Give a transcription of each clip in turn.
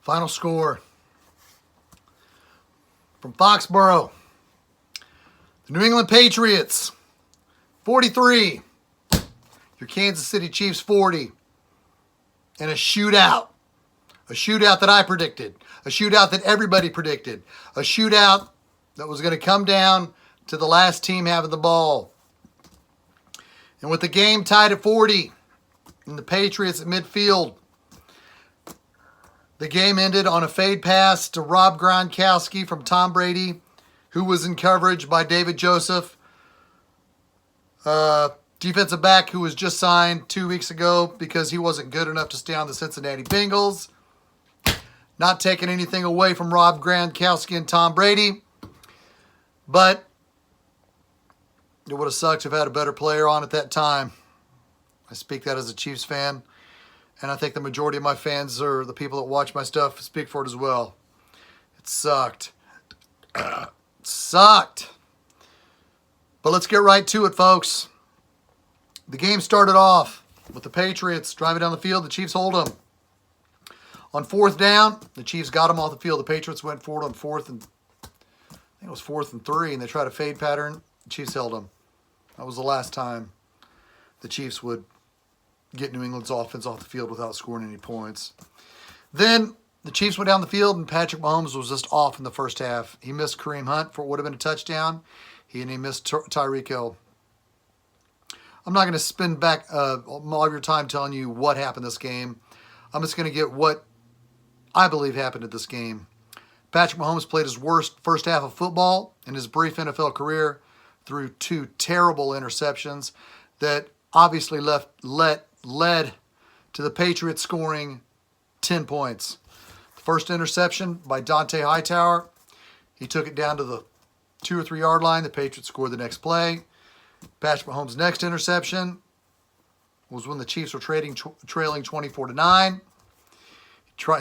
Final score from Foxborough. The New England Patriots, 43. Your Kansas City Chiefs, 40. And a shootout. A shootout that I predicted. A shootout that everybody predicted. A shootout that was going to come down to the last team having the ball. And with the game tied at 40, and the Patriots at midfield, the game ended on a fade pass to Rob Gronkowski from Tom Brady, who was in coverage by David Joseph, defensive back who was just signed 2 weeks ago because he wasn't good enough to stay on the Cincinnati Bengals. Not taking anything away from Rob Gronkowski and Tom Brady, but it would have sucked to have had a better player on at that time. I speak that as a Chiefs fan, and I think the majority of my fans or the people that watch my stuff speak for it as well. It sucked. It sucked. But let's get right to it, folks. The game started off with the Patriots driving down the field. The Chiefs hold them. On fourth down, the Chiefs got them off the field. The Patriots went forward on fourth and I think it was 4th and 3, and they tried a fade pattern. The Chiefs held them. That was the last time the Chiefs would get New England's offense off the field without scoring any points. Then the Chiefs went down the field, and Patrick Mahomes was just off in the first half. He missed Kareem Hunt for what would have been a touchdown. He missed Tyreek Hill. I'm not going to spend back all of your time telling you what happened this game. I'm just going to get what I believe happened at this game. Patrick Mahomes played his worst first half of football in his brief NFL career through 2 terrible interceptions that obviously led to the Patriots scoring 10 points. The first interception by Dante Hightower, he took it down to the 2 or 3 yard line. The Patriots scored the next play. Patrick Mahomes' next interception was when the Chiefs were trailing 24-9.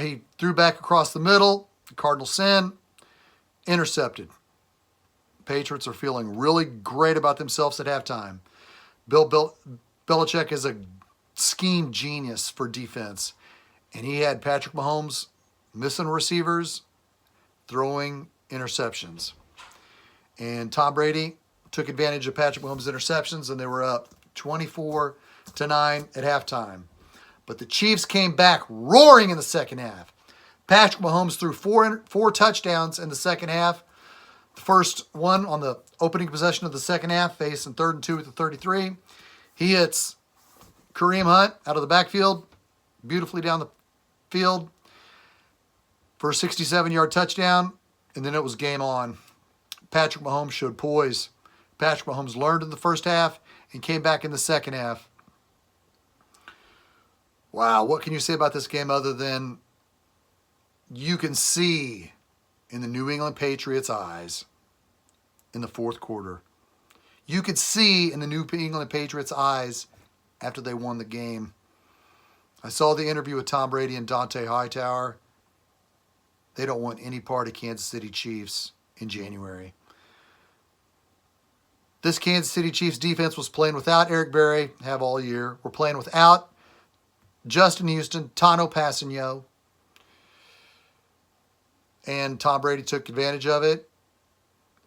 He threw back across the middle. The Cardinals sin. Intercepted. Patriots are feeling really great about themselves at halftime. Bill Belichick is a scheme genius for defense. And he had Patrick Mahomes missing receivers, throwing interceptions. And Tom Brady took advantage of Patrick Mahomes' interceptions, and they were up 24-9 at halftime. But the Chiefs came back roaring in the second half. Patrick Mahomes threw four touchdowns in the second half. The first one on the opening possession of the second half, facing 3rd and 2 at the 33. He hits Kareem Hunt out of the backfield, beautifully down the field for a 67-yard touchdown, and then it was game on. Patrick Mahomes showed poise. Patrick Mahomes learned in the first half and came back in the second half. Wow, what can you say about this game other than you can see in the New England Patriots' eyes in the fourth quarter. You could see in the New England Patriots' eyes after they won the game. I saw the interview with Tom Brady and Dante Hightower. They don't want any part of Kansas City Chiefs in January. This Kansas City Chiefs defense was playing without Eric Berry, have all year. We're playing without Justin Houston, Tano Passanio. And Tom Brady took advantage of it.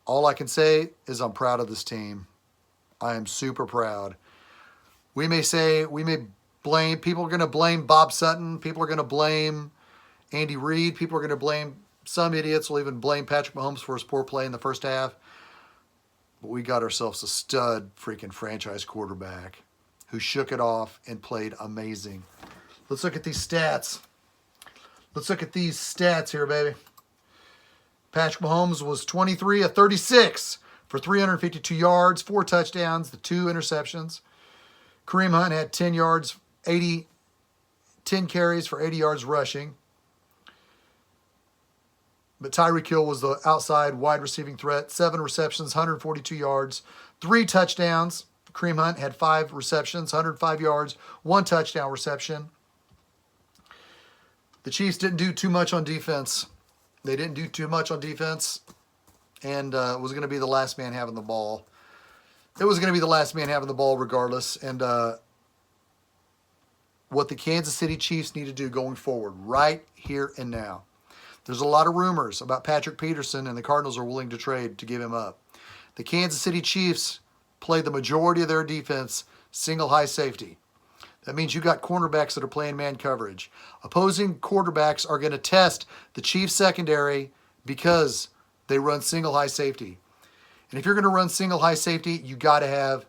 All I can say is I'm proud of this team. I am super proud. We may blame, people are going to blame Bob Sutton. People are going to blame Andy Reid. People are going to blame, some idiots will even blame Patrick Mahomes for his poor play in the first half. But we got ourselves a stud freaking franchise quarterback who shook it off and played amazing. Let's look at these stats. Let's look at these stats here, baby. Patrick Mahomes was 23 of 36 for 352 yards, 4 touchdowns, the 2 interceptions. Kareem Hunt had 10 carries for 80 yards rushing. But Tyreek Hill was the outside wide receiving threat. 7 receptions, 142 yards, 3 touchdowns. Kareem Hunt had 5 receptions, 105 yards, 1 touchdown reception. The Chiefs didn't do too much on defense. They didn't do too much on defense, and it was going to be the last man having the ball. It was going to be the last man having the ball regardless, and what the Kansas City Chiefs need to do going forward, right here and now, There's a lot of rumors about Patrick Peterson, and the Cardinals are willing to trade to give him up. The Kansas City Chiefs play the majority of their defense single high safety. That means you got cornerbacks that are playing man coverage. Opposing quarterbacks are going to test the Chiefs secondary because they run single high safety. And if you're going to run single high safety, you got to have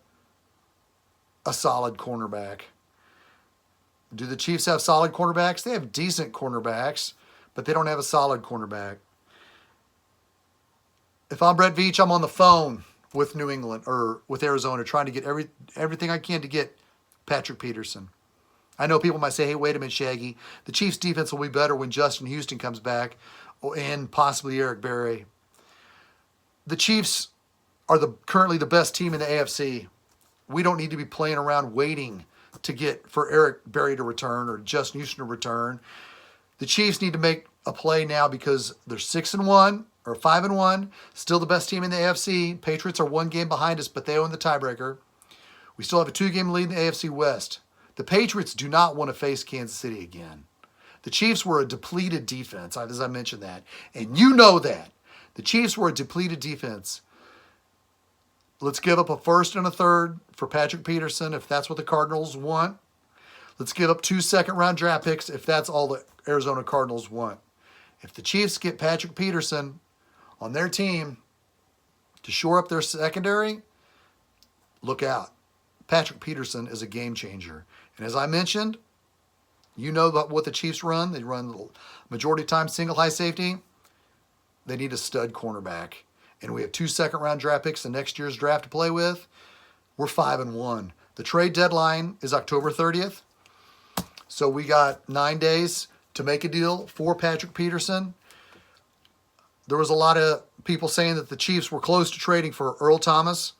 a solid cornerback. Do the Chiefs have solid cornerbacks? They have decent cornerbacks, but they don't have a solid cornerback. If I'm Brett Veach, I'm on the phone with New England or with Arizona trying to get everything I can to get Patrick Peterson. I know people might say, hey, wait a minute, Shaggy. The Chiefs' defense will be better when Justin Houston comes back and possibly Eric Berry. The Chiefs are currently the best team in the AFC. We don't need to be playing around waiting to get for Eric Berry to return or Justin Houston to return. The Chiefs need to make a play now because they're 6-1 or 5-1, still the best team in the AFC. Patriots are 1 game behind us, but they own the tiebreaker. We still have a 2-game lead in the AFC West. The Patriots do not want to face Kansas City again. The Chiefs were a depleted defense, as I mentioned that. And you know that. The Chiefs were a depleted defense. Let's give up a first and a third for Patrick Peterson if that's what the Cardinals want. Let's give up 2 second-round draft picks if that's all the Arizona Cardinals want. If the Chiefs get Patrick Peterson on their team to shore up their secondary, look out. Patrick Peterson is a game changer. And as I mentioned, you know what the Chiefs run. They run the majority of the time single high safety. They need a stud cornerback. And we have 2 second-round draft picks in next year's draft to play with. We're 5-1. The trade deadline is October 30th. So we got 9 days to make a deal for Patrick Peterson. There was a lot of people saying that the Chiefs were close to trading for Earl Thomas.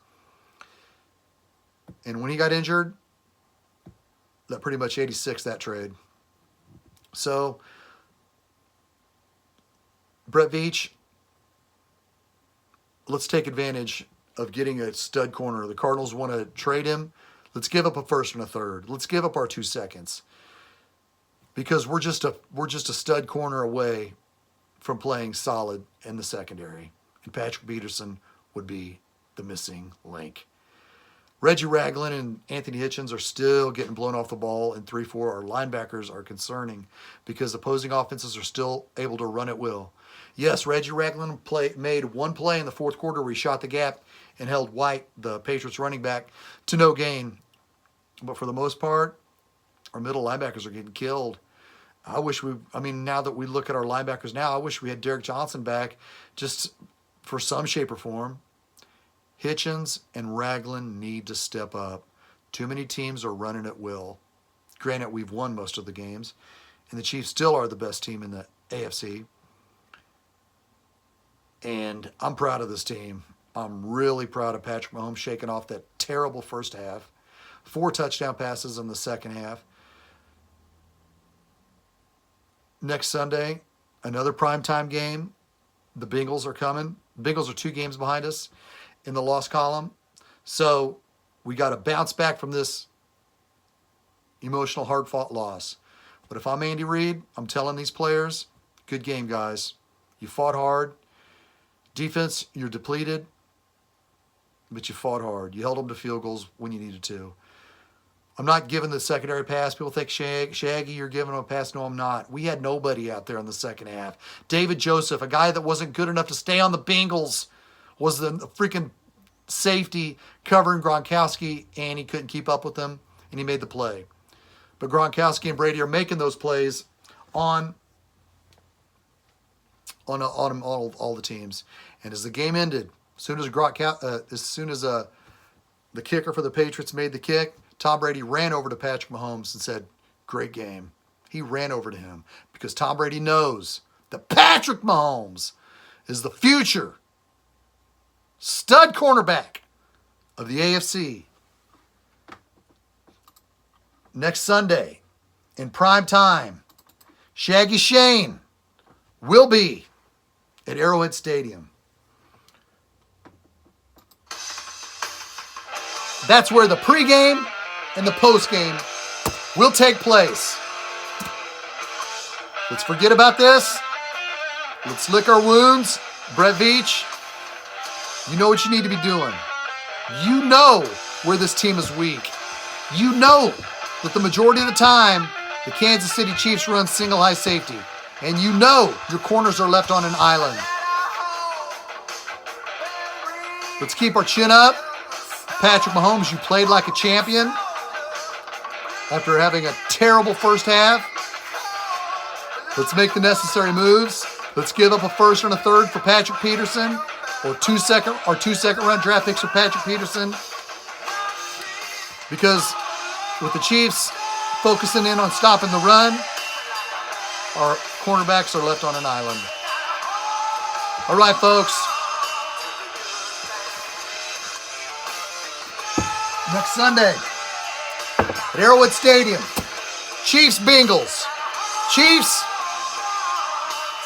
And when he got injured, that pretty much 86 that trade. So, Brett Veach, let's take advantage of getting a stud corner. The Cardinals want to trade him. Let's give up a first and a third. Let's give up our 2 seconds. Because we're just a stud corner away from playing solid in the secondary. And Patrick Peterson would be the missing link. Reggie Ragland and Anthony Hitchens are still getting blown off the ball in 3-4. Our linebackers are concerning because opposing offenses are still able to run at will. Yes, Reggie Ragland made 1 play in the 4th quarter where he shot the gap and held White, the Patriots running back, to no gain. But for the most part, our middle linebackers are getting killed. Now that we look at our linebackers now, I wish we had Derek Johnson back just for some shape or form. Hitchens and Ragland need to step up. Too many teams are running at will. Granted, we've won most of the games, and the Chiefs still are the best team in the AFC. And I'm proud of this team. I'm really proud of Patrick Mahomes shaking off that terrible first half. 4 touchdown passes in the second half. Next Sunday, another primetime game. The Bengals are coming. The Bengals are 2 games behind us in the loss column. So we got to bounce back from this emotional, hard-fought loss. But if I'm Andy Reid, I'm telling these players, good game, guys. You fought hard. Defense, you're depleted, but you fought hard. You held them to field goals when you needed to. I'm not giving the secondary pass. People think, Shaggy, you're giving them a pass. No, I'm not. We had nobody out there in the second half. David Joseph, a guy that wasn't good enough to stay on the Bengals, was the freaking safety covering Gronkowski, and he couldn't keep up with them, and he made the play. But Gronkowski and Brady are making those plays on all the teams. And as the game ended, as soon as the kicker for the Patriots made the kick, Tom Brady ran over to Patrick Mahomes and said, great game. He ran over to him because Tom Brady knows that Patrick Mahomes is the future stud cornerback of the AFC. Next Sunday, in prime time, Shaggyshane will be at Arrowhead Stadium. That's where the pregame and the postgame will take place. Let's forget about this Let's lick our wounds. Brett Veach, you know what you need to be doing. You know where this team is weak. You know that the majority of the time, the Kansas City Chiefs run single high safety. And you know your corners are left on an island. Let's keep our chin up. Patrick Mahomes, you played like a champion after having a terrible first half. Let's make the necessary moves. Let's give up a first and a third for Patrick Peterson, or two second round draft picks for Patrick Peterson. Because with the Chiefs focusing in on stopping the run, our cornerbacks are left on an island. All right, folks. Next Sunday at Arrowhead Stadium, Chiefs, Bengals. Chiefs,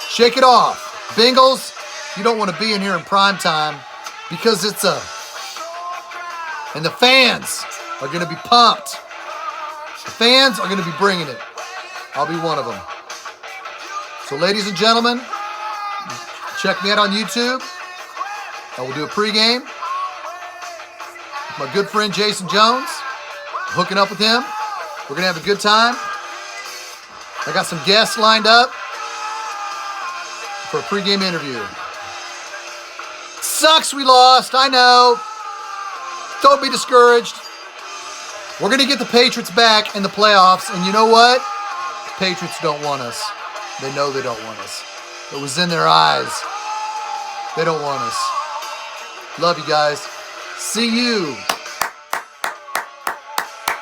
shake it off. Bengals, you don't want to be in here in prime time because and the fans are going to be pumped. The fans are going to be bringing it. I'll be one of them. So, ladies and gentlemen, check me out on YouTube. I will do a pregame with my good friend Jason Jones. I'm hooking up with him. We're going to have a good time. I got some guests lined up for a pregame interview. Sucks we lost, I know. Don't be discouraged. We're going to get the Patriots back in the playoffs, and you know what? The Patriots don't want us. They know they don't want us. It was in their eyes. They don't want us. Love you guys. See you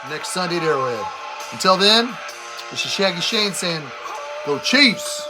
next Sunday at Arrowhead. Until then, this is Shaggyshane saying, go Chiefs!